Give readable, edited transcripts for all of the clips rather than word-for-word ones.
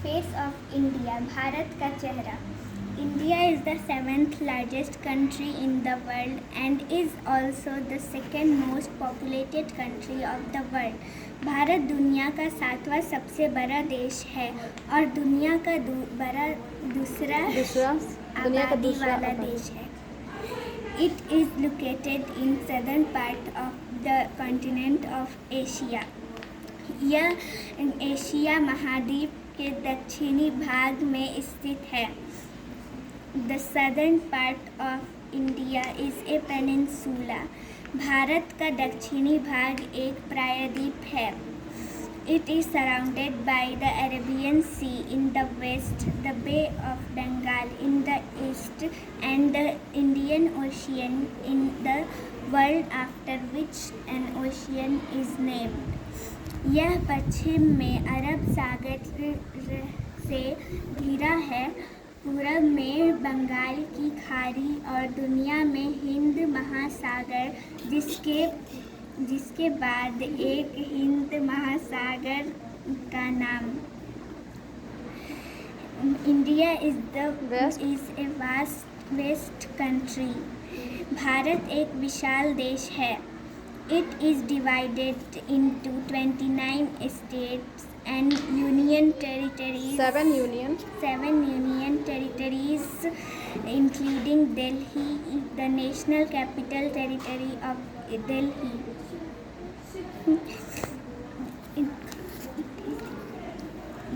Face of India, Bharat का चेहरा। India is the 7th largest country in the world and is also the second most populated country of the world. Bharat दुनिया का 7वां सबसे बड़ा देश है और दुनिया का दूसरा आबादी वाला देश है. It is located in southern part of the continent of Asia. यह एशिया महाद्वीप के दक्षिणी भाग में स्थित है. The southern part of India is a peninsula. Bharat का दक्षिणी भाग एक प्रायद्वीप है. It is surrounded by the Arabian Sea in the west, the Bay of Bengal in the east, and the Indian Ocean in the world after which an ocean is named. यह पश्चिम में अरब सागर से घिरा है, पूरब में बंगाल की खाड़ी और दुनिया में हिंद महासागर, जिसके बाद एक हिंद महासागर का नाम. India is a vast country. Bharat एक विशाल देश है. It is divided into 29 states and union territories. Seven union territories, including Delhi, the national capital territory of Delhi.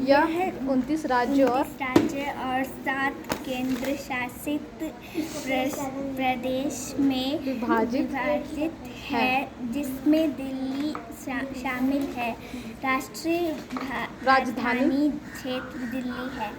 यह 29 राज्य और 7 केंद्र शासित प्रदेश में विभाजित है, जिसमें दिल्ली शामिल है. राष्ट्रीय राजधानी क्षेत्र दिल्ली है.